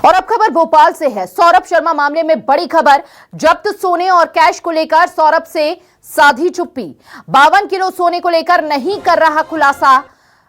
और अब खबर भोपाल से है। सौरभ शर्मा मामले में बड़ी खबर। जब्त सोने और कैश को लेकर सौरभ से साधी चुप्पी। 52 किलो सोने को लेकर नहीं कर रहा खुलासा।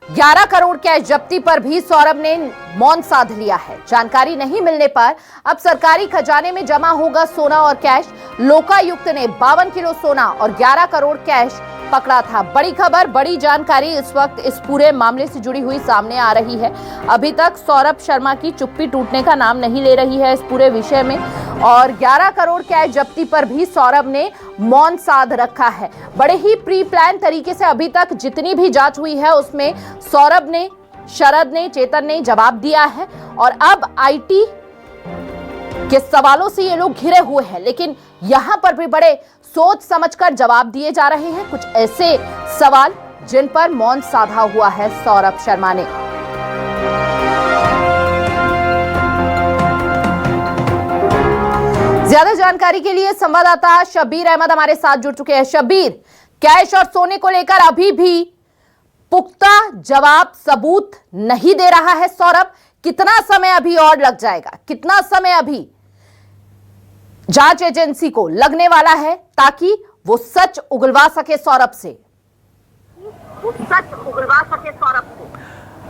11 करोड़ कैश जब्ती पर भी सौरभ ने मौन साध लिया है। जानकारी नहीं मिलने पर अब सरकारी खजाने में जमा होगा सोना और कैश। लोकायुक्त ने 52 किलो सोना और 11 करोड़ कैश पकड़ा था। बड़ी खबर, बड़ी जानकारी इस वक्त इस पूरे मामले से जुड़ी हुई सामने आ रही है। अभी तक सौरभ शर्मा की चुप्पी टूटने का नाम नहीं ले रही है इस पूरे विषय में, और 11 करोड़ कैश जब्ती पर भी सौरभ ने मौन साध रखा है। बड़े ही प्री प्लान तरीके से अभी तक जितनी भी जांच हुई है उसमें सौरभ ने, शरद ने, चेतन ने जवाब दिया है, और अब आईटी के सवालों से ये लोग घिरे हुए हैं। लेकिन यहां पर भी बड़े सोच समझकर जवाब दिए जा रहे हैं। कुछ ऐसे सवाल जिन पर मौन साधा हुआ है सौरभ शर्मा ने। ज्यादा जानकारी के लिए संवाददाता शब्बीर अहमद हमारे साथ जुड़ चुके हैं। शब्बीर, कैश और सोने को लेकर अभी भी पुख्ता जवाब, सबूत नहीं दे रहा है सौरभ। कितना समय अभी और लग जाएगा? कितना समय अभी जांच एजेंसी को लगने वाला है ताकि वो सच उगलवा सके सौरभ से?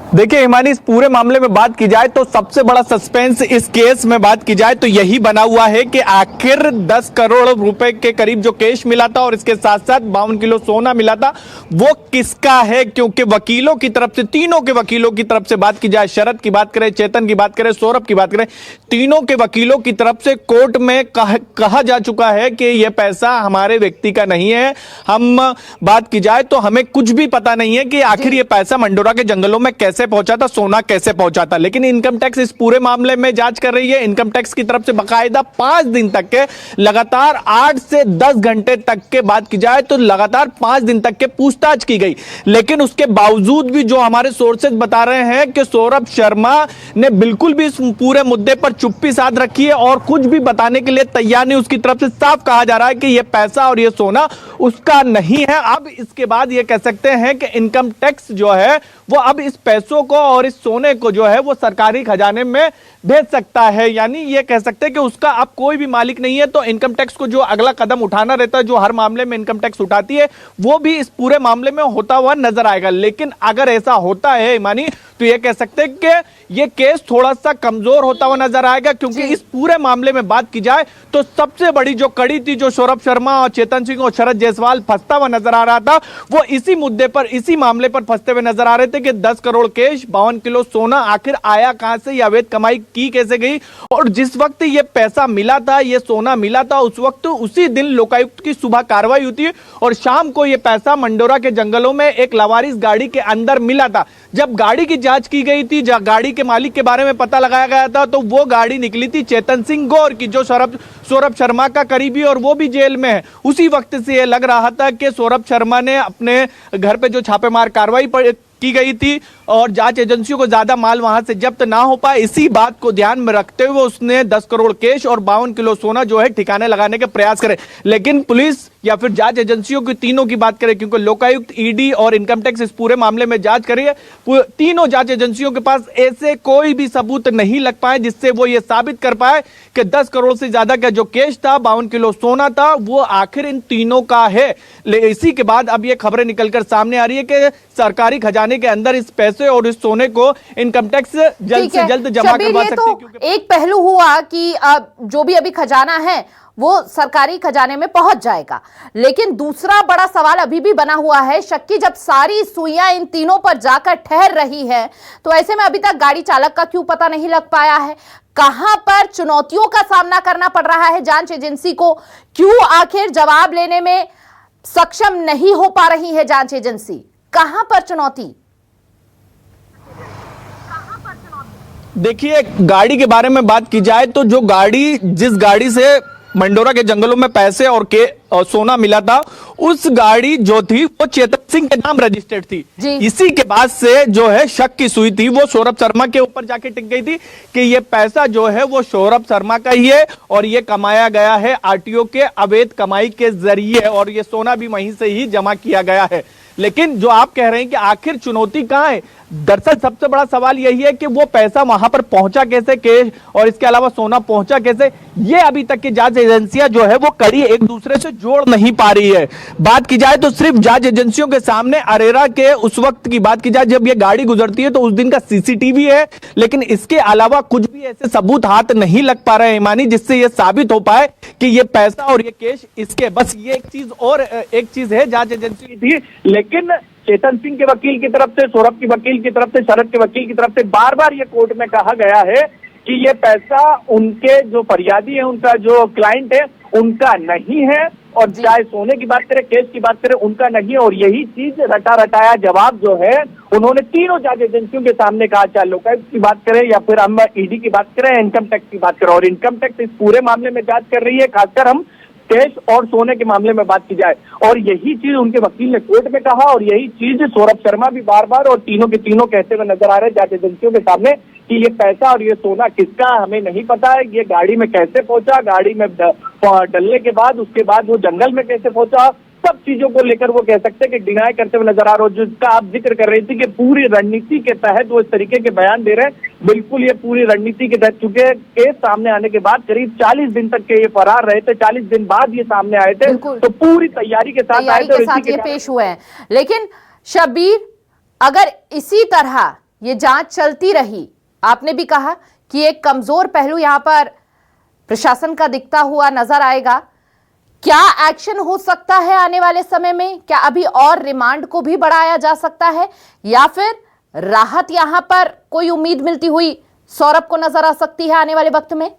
देखिए हिमानी, इस पूरे मामले में बात की जाए तो सबसे बड़ा सस्पेंस इस केस में बात की जाए तो यही बना हुआ है कि आखिर 10 करोड़ रुपए के करीब जो कैश मिला था और इसके साथ साथ 52 किलो सोना मिला था वो किसका है। क्योंकि वकीलों की तरफ से, तीनों के वकीलों की तरफ से बात की जाए, शरद की बात करें, चेतन की बात करें, सौरभ की बात करें, तीनों के वकीलों की तरफ से कोर्ट में कहा जा चुका है कि यह पैसा हमारे व्यक्ति का नहीं है। हम बात की जाए तो हमें कुछ भी पता नहीं है कि आखिर ये पैसा मंडोरा के जंगलों में कैसे पहुंचा था, सोना कैसे पहुंचा था। लेकिन इनकम टैक्स इस पूरे मामले में जांच कर रही है। इनकम टैक्स की तरफ से बकायदा 5 दिन तक के लगातार 8 से 10 घंटे तक के बात की जाए तो लगातार 5 दिन तक के पूछताछ की गई। लेकिन उसके बावजूद भी जो हमारे सोर्सेज बता रहे हैं कि सौरभ शर्मा ने बिल्कुल भी इस पूरे मुद्दे पर चुप्पी साध रखी है और कुछ भी बताने के लिए तैयार नहीं। उसकी तरफ से साफ कहा जा रहा है कि यह पैसा और यह सोना उसका नहीं है। अब इसके बाद यह कह सकते हैं कि इनकम टैक्स जो है वो अब इस पैसों को और इस सोने को जो है वो सरकारी खजाने में भेज सकता है। यानी ये कह सकते हैं कि उसका अब कोई भी मालिक नहीं है। तो इनकम टैक्स को जो अगला कदम उठाना रहता है, जो हर मामले में इनकम टैक्स उठाती है, वो भी इस पूरे मामले में होता हुआ नजर आएगा। लेकिन अगर ऐसा होता है इमानी, तो ये कह सकते हैं कि ये केस थोड़ा सा कमजोर होता हुआ नजर आएगा। क्योंकि इस पूरे मामले में बात की जाए तो सबसे बड़ी जो कड़ी थी, जो सौरभ शर्मा और चेतन सिंह और शरद जायसवाल फंसता हुआ नजर आ रहा था, वो इसी मुद्दे पर, इसी मामले पर फंसते हुए नजर आ रहे थे कि 10 करोड़ कैश, 52 किलो सोना आखिर आया कहां से, या अवैध कमाई की कैसे गई। और जिस वक्त ये पैसा मिला था, ये सोना मिला था, उस वक्त उसी दिन लोकायुक्त की सुबह कार्रवाई हुई थी और शाम को ये पैसा मंडोरा के जंगलों में एक लावारिस गाड़ी के अंदर मिला था। जब गाड़ी की जांच की गई थी, गाड़ी के मालिक के बारे में पता लगाया गया था, तो वो गाड़ी निकली थी चेतन सिंह गौर की, जो सौरभ शर्मा का करीबी और वो भी जेल में है। उसी वक्त से ये लग रहा था कि सौरभ शर्मा ने अपने घर पे जो छापेमार कार्रवाई की गई थी और जांच एजेंसियों को ज्यादा माल वहां से जब्त ना हो पाए, इसी बात को ध्यान में रखते हुए उसने 10 करोड़ कैश और 52 किलो सोना जो है ठिकाने लगाने के प्रयास करे। लेकिन पुलिस या फिर जांच एजेंसियों की, तीनों की बात करें, क्योंकि लोकायुक्त, ईडी और इनकम टैक्स इस पूरे मामले में जांच करी है, तीनों जांच एजेंसियों के पास ऐसे कोई भी सबूत नहीं लग पाए जिससे वो ये साबित कर पाए कि 10 करोड़ से ज्यादा का जो कैश था, 52 किलो सोना था, वो आखिर इन तीनों का है। इसी के बाद अब ये खबरें निकलकर सामने आ रही है कि सरकारी खजाने के अंदर इस पैसे और इस सोने को इनकम टैक्स जल्द से जल्द जमा करवा सकती है। तो एक पहलू हुआ कि जो भी अभी खजाना है वो सरकारी खजाने में पहुंच जाएगा, लेकिन दूसरा बड़ा सवाल अभी भी बना हुआ है। शक्की, जब सारी सुइयां इन तीनों पर जाकर ठहर रही है तो ऐसे में अभी तक गाड़ी चालक का क्यों पता नहीं लग पाया है? कहां पर चुनौतियों का सामना करना पड़ रहा है जांच एजेंसी को? क्यों आखिर जवाब लेने में सक्षम नहीं हो पा रही है जांच एजेंसी? कहां पर चुनौती? देखिए, गाड़ी के बारे में बात की जाए तो जो गाड़ी, जिस गाड़ी से मंडोरा के जंगलों में पैसे और सोना मिला था, उस गाड़ी जो थी वो चेतन सिंह के नाम रजिस्टर्ड थी। इसी के बाद से जो है शक की सुई थी वो सौरभ शर्मा के ऊपर जाके टिक गई थी कि ये पैसा जो है वो सौरभ शर्मा का ही है और ये कमाया गया है आरटीओ के अवैध कमाई के जरिए, और ये सोना भी वहीं से ही जमा किया गया है। लेकिन जो आप कह रहे हैं कि आखिर चुनौती कहां है, दरअसल सबसे बड़ा सवाल यही है कि वो पैसा वहां पर पहुंचा कैसे, कैश और इसके अलावा सोना पहुंचा कैसे, ये अभी तक की जांच एजेंसियां जो है वो कड़ी एक दूसरे से जोड़ नहीं पा रही है। बात की जाए तो सिर्फ जांच एजेंसियों के सामने अरेरा के उस वक्त की बात की जाए जब ये गाड़ी गुजरती है तो उस दिन का सीसीटीवी है, लेकिन इसके अलावा कुछ भी ऐसे सबूत हाथ नहीं लग पा रहे हैं हिमानी, जिससे ये साबित हो पाए कि ये पैसा और ये कैश इसके। बस ये एक चीज और एक चीज है जांच एजेंसी थी, लेकिन चेतन सिंह के वकील की तरफ से, सौरभ के वकील की तरफ से, शरद के वकील की तरफ से बार बार ये कोर्ट में कहा गया है कि ये पैसा उनके जो फरियादी है, उनका जो क्लाइंट है, उनका नहीं है, और चाहे सोने की बात करें, केस की बात करें, उनका नहीं है। और यही चीज रटा रटाया जवाब जो है उन्होंने तीनों जांच एजेंसियों के सामने कहा, चाहे लोकायुक्त की बात करें या फिर हम ईडी की बात करें, इनकम टैक्स की बात करें। और इनकम टैक्स इस पूरे मामले में जांच कर रही है, खासकर हम कैश और सोने के मामले में बात की जाए। और यही चीज उनके वकील ने कोर्ट में कहा, और यही चीज सौरभ शर्मा भी बार बार और तीनों के तीनों कहते हुए नजर आ रहे हैं जांच एजेंसियों के सामने कि ये पैसा और ये सोना किसका हमें नहीं पता है, ये गाड़ी में कैसे पहुंचा, गाड़ी में डलने के बाद उसके बाद वो जंगल में कैसे पहुंचा, सब चीजों को लेकर वो कह सकते हैं कि डिनाई करते हुए नजर आ रहा हो। जिसका आप जिक्र कर रही थी कि पूरी रणनीति के तहत वो इस तरीके के बयान दे रहे हैं, बिल्कुल ये पूरी रणनीति के तहत, चूंकि केस सामने आने के बाद करीब 40 दिन तक के ये फरार रहे थे, 40 दिन बाद ये सामने आए थे, तो पूरी तैयारी के साथ आए थे और इसी के पेश हुए हैं। लेकिन शब्बीर, अगर इसी तरह ये जांच चलती रही, आपने भी कहा कि एक कमजोर पहलू यहां पर प्रशासन का दिखता हुआ नजर आएगा, क्या एक्शन हो सकता है आने वाले समय में? क्या अभी और रिमांड को भी बढ़ाया जा सकता है, या फिर राहत यहां पर कोई उम्मीद मिलती हुई सौरभ को नजर आ सकती है आने वाले वक्त में?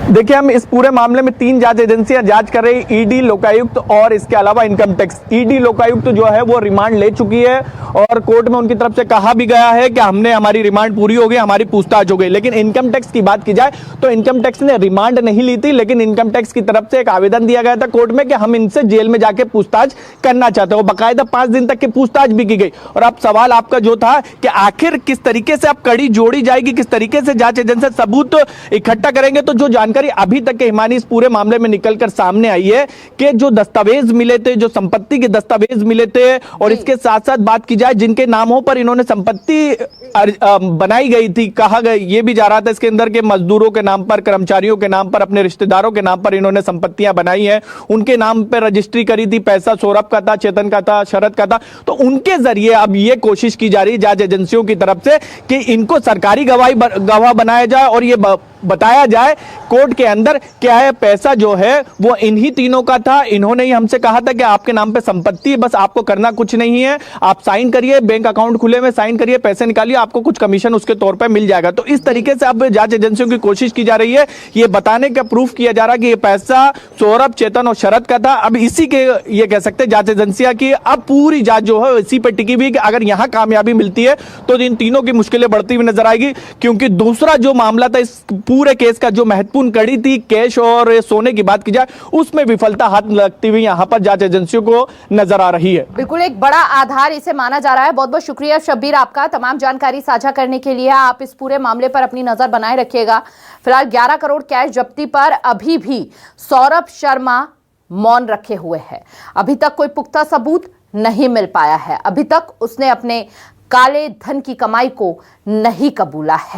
देखिए, हम इस पूरे मामले में 3 जांच एजेंसियां जांच कर रही, ईडी, लोकायुक्त और इसके अलावा इनकम टैक्स। ईडी, लोकायुक्त जो है वो रिमांड ले चुकी है और कोर्ट में उनकी तरफ से कहा भी गया है कि हमने हमारी रिमांड पूरी हो गई, हमारी पूछताछ हो गई। लेकिन इनकम टैक्स की बात की जाए तो इनकम टैक्स ने रिमांड नहीं ली थी, लेकिन इनकम टैक्स की तरफ से एक आवेदन दिया गया था कोर्ट में कि हम इनसे जेल में जाके पूछताछ करना चाहते हैं। बाकायदा 5 दिन तक की पूछताछ भी की गई। और अब सवाल आपका जो था कि आखिर किस तरीके से अब कड़ी जोड़ी जाएगी, किस तरीके से जांच एजेंसी सबूत इकट्ठा करेंगे, तो जो जानकारी अभी तक के हिमानी इस पूरे मामले में निकलकर सामने आई है कि जो दस्तावेज मिले थे, जो संपत्ति के दस्तावेज मिले थे, और इसके साथ साथ बात की जाए जिनके नामों पर इन्होंने संपत्ति बनाई गई थी, कहा गया ये भी जा रहा था इसके अंदर के मजदूरों के नाम पर, कर्मचारियों के नाम पर, अपने रिश्तेदारों के नाम पर इन्होंने संपत्तियां बनाई हैं, उनके नाम पर रजिस्ट्री करी थी, पैसा सौरभ का था, चेतन का था, शरद का था। तो उनके जरिए अब ये कोशिश की जा रही है जांच एजेंसियों की तरफ से कि इनको सरकारी गवाह बनाया जाए और ये बताया जाए कोर्ट के अंदर क्या है, पैसा जो है वो इन्हीं तीनों का था, इन्होंने ही हमसे कहा था कि आपके नाम पे संपत्ति है, बस आपको करना कुछ नहीं है, आप साइन करिए, बैंक अकाउंट खुले में साइन करिए, पैसे निकालिए, आपको कुछ कमीशन उसके तौर पे मिल जाएगा। तो इस तरीके से अब जांच एजेंसियों की कोशिश की जा रही है, ये बताने का प्रूफ किया जा रहा है कि ये पैसा सौरभ, चेतन और शरद का था। अब इसी के ये कह सकते हैं जांच एजेंसियां की अब पूरी जांच जो है इसी पर टिकी हुई कि अगर यहां कामयाबी मिलती है तो इन तीनों की मुश्किलें बढ़ती हुई नजर आएगी, क्योंकि दूसरा जो मामला था इस पूरे केस का, जो महत्वपूर्ण कड़ी थी कैश और सोने की बात की जाए, उसमें विफलता हाथ लगती हुई यहां पर जांच एजेंसियों को नजर आ रही है। बिल्कुल एक बड़ा आधार इसे माना जा रहा है। बहुत बहुत शुक्रिया शब्बीर आपका तमाम जानकारी साझा करने के लिए। आप इस पूरे मामले पर अपनी नजर बनाए रखिएगा। फिलहाल 11 करोड़ कैश जब्ती पर अभी भी सौरभ शर्मा मौन रखे हुए है। अभी तक कोई पुख्ता सबूत नहीं मिल पाया है। अभी तक उसने अपने काले धन की कमाई को नहीं कबूला है।